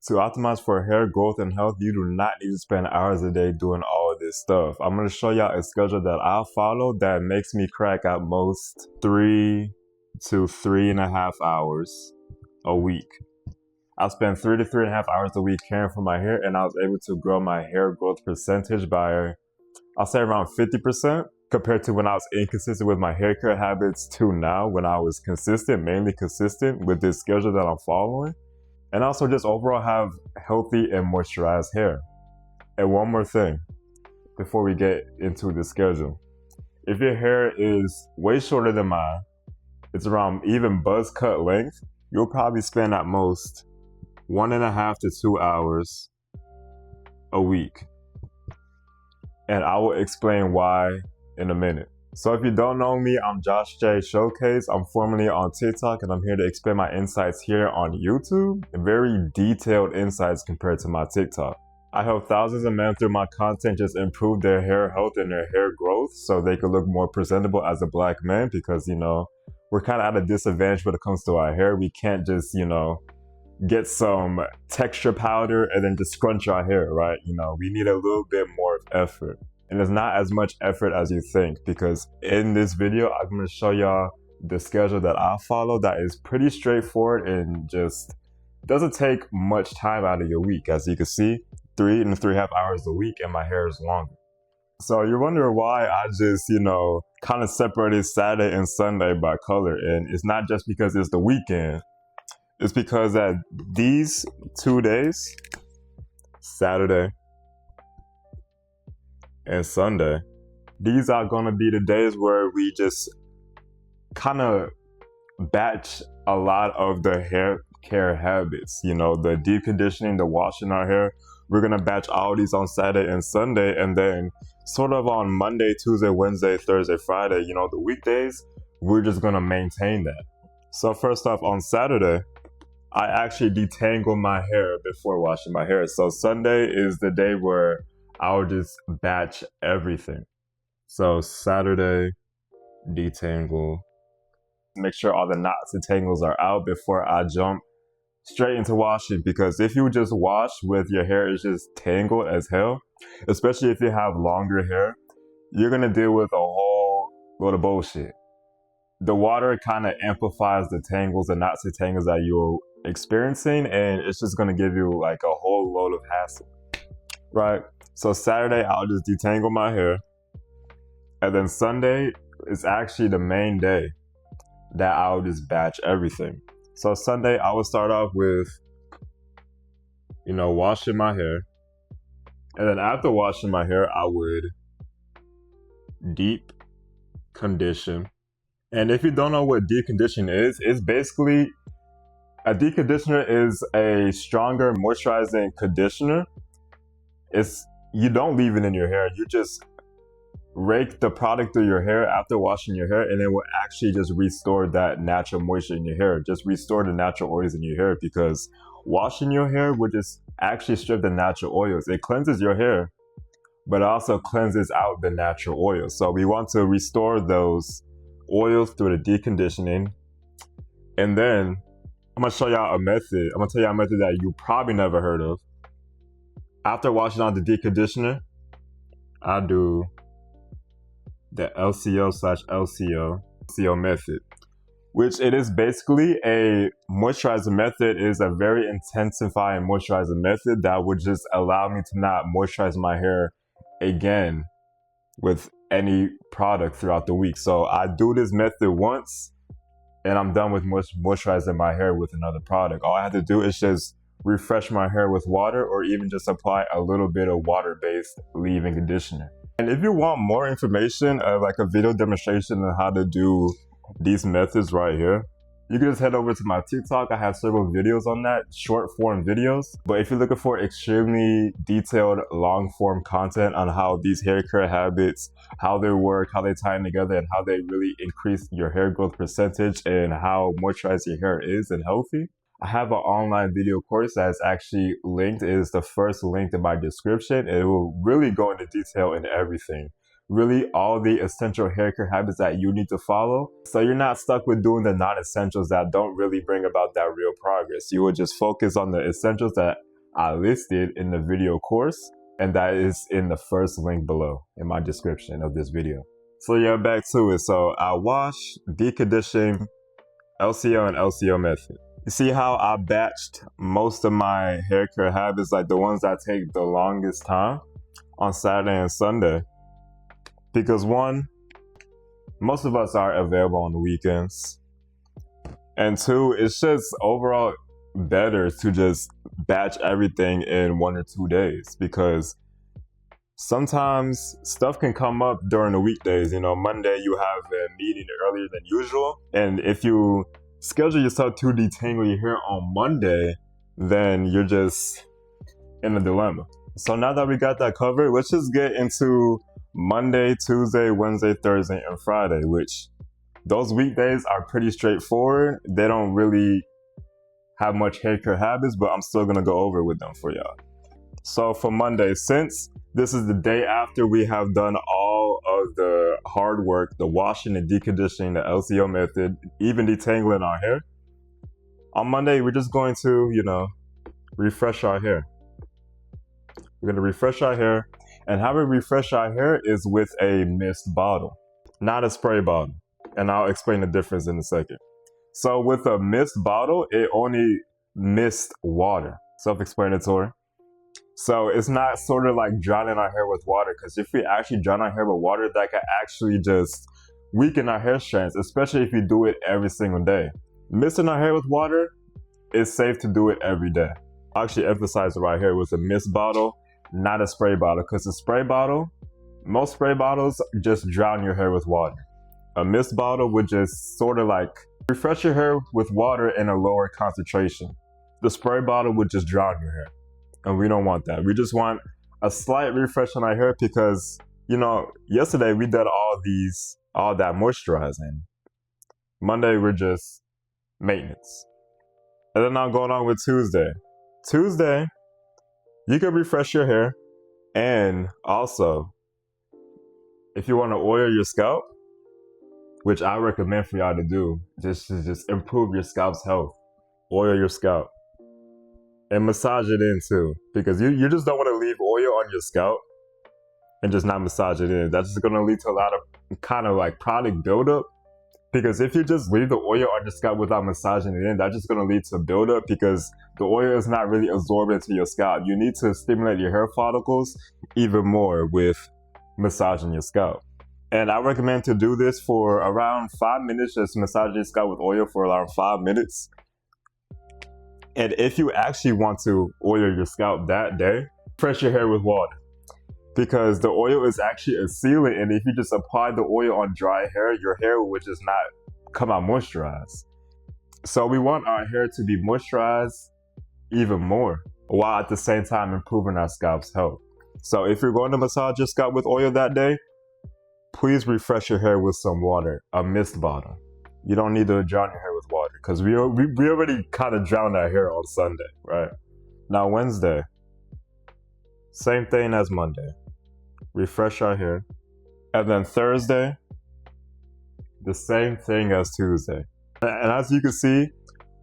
To optimize for hair growth and health, you do not need to spend hours a day doing all of this stuff. I'm going to show y'all a schedule that I follow that makes me crack at most 3 to 3.5 hours a week. I spend 3 to 3.5 hours a week caring for my hair, and I was able to grow my hair growth percentage by, I'll say, around 50% compared to when I was inconsistent with my hair care habits to now when I was consistent, mainly consistent with this schedule that I'm following. And also just overall have healthy and moisturized hair. And one more thing before we get into the schedule. If your hair is way shorter than mine, it's around even buzz cut length, you'll probably spend at most 1.5 to 2 hours a week. And I will explain why in a minute. So if you don't know me, I'm Josh J Showcase. I'm formerly on TikTok, and I'm here to explain my insights here on YouTube. Very detailed insights compared to my TikTok. I help thousands of men through my content just improve their hair health and their hair growth so they can look more presentable as a black man, because, you know, we're kind of at a disadvantage when it comes to our hair. We can't just, you know, get some texture powder and then just scrunch our hair, right? You know, we need a little bit more of effort. And it's not as much effort as you think, because in this video, I'm going to show y'all the schedule that I follow that is pretty straightforward and just doesn't take much time out of your week. As you can see, 3 and 3.5 hours a week, and my hair is longer. So you're wondering why I just, you know, kind of separated Saturday and Sunday by color. And it's not just because it's the weekend. It's because that these 2 days, Saturday and Sunday, these are going to be the days where we just kind of batch a lot of the hair care habits. You know, the deep conditioning, the washing our hair. We're going to batch all these on Saturday and Sunday, and then sort of on Monday, Tuesday, Wednesday, Thursday, Friday, you know, the weekdays, we're just going to maintain that. So first off, on Saturday, I actually detangle my hair before washing my hair. So Sunday is the day where I'll just batch everything. So Saturday, detangle. Make sure all the knots and tangles are out before I jump straight into washing. Because if you just wash with your hair is just tangled as hell, especially if you have longer hair, you're gonna deal with a whole load of bullshit. The water kind of amplifies the tangles and knots and tangles that you're experiencing, and it's just gonna give you like a whole load of hassle, right? So Saturday, I'll just detangle my hair. And then Sunday is actually the main day that I'll just batch everything. So Sunday, I will start off with, you know, washing my hair. And then after washing my hair, I would deep condition. And if you don't know what deep condition is, it's basically, a deep conditioner is a stronger moisturizing conditioner. You don't leave it in your hair. You just rake the product through your hair after washing your hair, and it will actually just restore that natural moisture in your hair. Just restore the natural oils in your hair, because washing your hair will just actually strip the natural oils. It cleanses your hair, but also cleanses out the natural oils. So we want to restore those oils through the deconditioning. And then I'm gonna show y'all a method. I'm gonna tell y'all a method that you probably never heard of. After washing out the deconditioner, I do the LCO/LCO method, which it is basically a moisturizer method. It is a very intensifying moisturizer method that would just allow me to not moisturize my hair again with any product throughout the week. So I do this method once, and I'm done with moisturizing my hair with another product. All I have to do is just refresh my hair with water, or even just apply a little bit of water-based leave-in conditioner. And if you want more information, like a video demonstration on how to do these methods right here, you can just head over to my TikTok. I have several videos on that, short form videos. But if you're looking for extremely detailed long form content on how these hair care habits, how they work, how they tie in together, and how they really increase your hair growth percentage and how moisturized your hair is and healthy, I have an online video course that's actually linked. It is the first link in my description. It will really go into detail in everything. Really all the essential hair care habits that you need to follow. So you're not stuck with doing the non-essentials that don't really bring about that real progress. You will just focus on the essentials that I listed in the video course, and that is in the first link below in my description of this video. So yeah, back to it. So I wash, decondition, LCO, and LCO method. You see how I batched most of my hair care habits, like the ones that take the longest time, on Saturday and Sunday? Because one, most of us are available on the weekends. And two, it's just overall better to just batch everything in 1 or 2 days, because sometimes stuff can come up during the weekdays. You know, Monday you have a meeting earlier than usual, and if you schedule yourself to detangle your hair on Monday, then you're just in a dilemma. So now that we got that covered, let's just get into Monday, Tuesday, Wednesday, Thursday, and Friday, which those weekdays are pretty straightforward. They don't really have much hair care habits, but I'm still gonna go over with them for y'all. So for Monday, since this is the day after we have done all of the hard work, the washing and deconditioning, the LCO method, even detangling our hair, on Monday we're just going to, you know, refresh our hair. We're gonna refresh our hair, and how we refresh our hair is with a mist bottle, not a spray bottle. And I'll explain the difference in a second. So with a mist bottle, it only mists water. Self-explanatory. So it's not sort of like drowning our hair with water, because if we actually drown our hair with water, that can actually just weaken our hair strands, especially if you do it every single day. Misting our hair with water, it's safe to do it every day. I actually emphasize it right here with a mist bottle, not a spray bottle, because a spray bottle, most spray bottles just drown your hair with water. A mist bottle would just sort of like refresh your hair with water in a lower concentration. The spray bottle would just drown your hair, and we don't want that. We just want a slight refresh on our hair, because, you know, yesterday we did all that moisturizing. Monday we're just maintenance. And then now going on with Tuesday. Tuesday, you can refresh your hair, and also, if you want to oil your scalp, which I recommend for y'all to do, just to improve your scalp's health, oil your scalp. And massage it in too, because you just don't want to leave oil on your scalp and just not massage it in. That's just going to lead to a lot of kind of like product buildup, because if you just leave the oil on your scalp without massaging it in, that's just going to lead to buildup, because the oil is not really absorbed into your scalp. You need to stimulate your hair follicles even more with massaging your scalp. And I recommend to do this for around 5 minutes, just massage your scalp with oil for around 5 minutes. And if you actually want to oil your scalp that day, refresh your hair with water, because the oil is actually a sealant, and if you just apply the oil on dry hair, your hair would just not come out moisturized. So we want our hair to be moisturized even more, while at the same time improving our scalp's health. So if you're going to massage your scalp with oil that day, please refresh your hair with some water, a mist bottle. You don't need to drown your hair with water, because we already kind of drowned our hair on Sunday, right? Now Wednesday, same thing as Monday. Refresh our hair. And then Thursday, the same thing as Tuesday. And as you can see,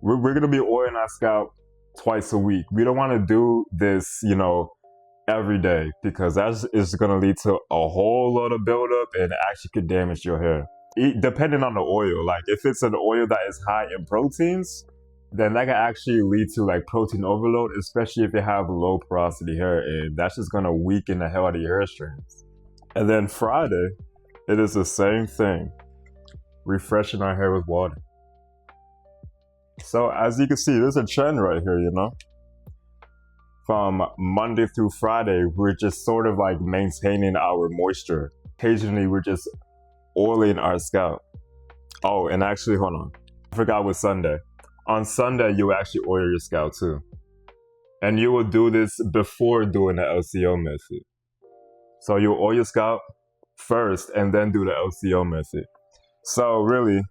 we're going to be oiling our scalp twice a week. We don't want to do this, you know, every day, because that is going to lead to a whole lot of buildup and actually could damage your hair. Depending on the oil, like if it's an oil that is high in proteins, then that can actually lead to like protein overload, especially if you have low porosity hair, and that's just going to weaken the hell out of your hair strands. And then Friday, it is the same thing, refreshing our hair with water. So as you can see, there's a trend right here, you know. From Monday through Friday, we're just sort of like maintaining our moisture. Occasionally, we're just oiling our scalp. Oh, and actually, hold on. I forgot with Sunday. On Sunday, you actually oil your scalp too. And you will do this before doing the LCO method. So you oil your scalp first and then do the LCO method. So really,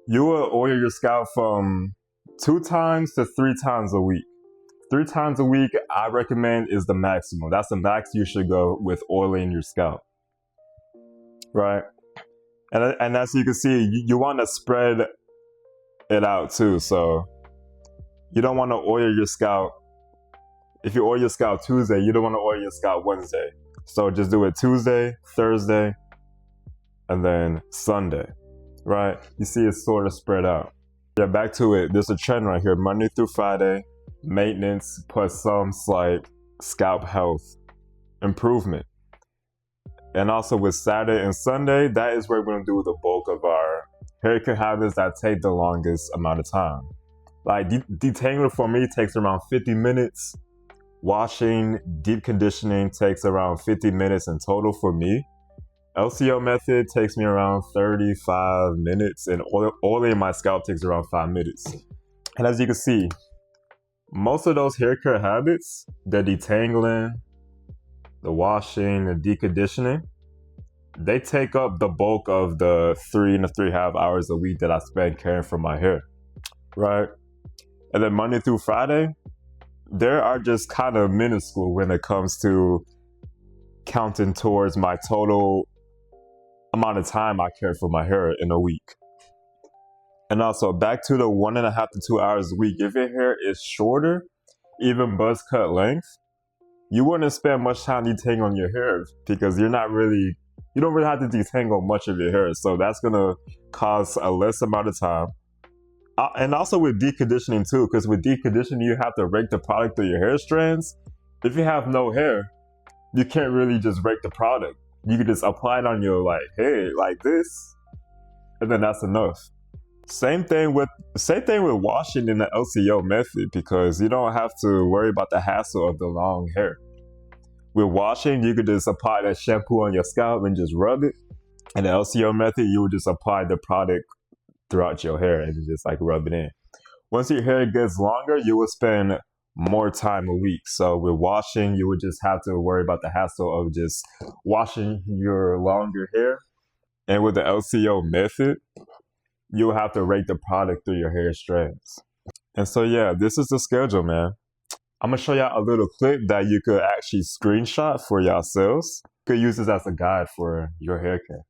you will oil your scalp from 2 times to 3 times a week. 3 times a week, I recommend, is the maximum. That's the max you should go with oiling your scalp, right? And as you can see, you want to spread it out too. So you don't want to oil your scalp If you oil your scalp Tuesday, you don't want to oil your scalp Wednesday. So just do it Tuesday, Thursday, and then Sunday, right? You see it's sort of spread out. Yeah, back to it. There's a trend right here, Monday through Friday, maintenance plus some slight scalp health improvement. And also with Saturday and Sunday, that is where we're going to do the bulk of our hair care habits that take the longest amount of time. Like detangling for me takes around 50 minutes. Washing, deep conditioning takes around 50 minutes in total for me. LCO method takes me around 35 minutes, and oiling my scalp takes around 5 minutes. And as you can see, most of those hair care habits, the detangling, the washing, the deconditioning, they take up the bulk of the 3 and 3.5 hours a week that I spend caring for my hair, right? And then Monday through Friday, there are just kind of minuscule when it comes to counting towards my total amount of time I care for my hair in a week. And also back to the 1.5 to 2 hours a week, if your hair is shorter, even buzz cut length, you wouldn't spend much time detangling your hair because you don't really have to detangle much of your hair. So that's gonna cause a less amount of time. And also with deconditioning too, because with deconditioning, you have to rake the product through your hair strands. If you have no hair, you can't really just rake the product. You can just apply it on your hair like this, and then that's enough. Same thing with washing in the LCO method, because you don't have to worry about the hassle of the long hair. With washing, you could just apply that shampoo on your scalp and just rub it. In the LCO method, you would just apply the product throughout your hair and just rub it in. Once your hair gets longer, you will spend more time a week. So with washing, you would just have to worry about the hassle of just washing your longer hair. And with the LCO method, you'll have to rake the product through your hair strands. And so yeah, this is the schedule, man. I'm gonna show y'all a little clip that you could actually screenshot for yourselves. You could use this as a guide for your hair care.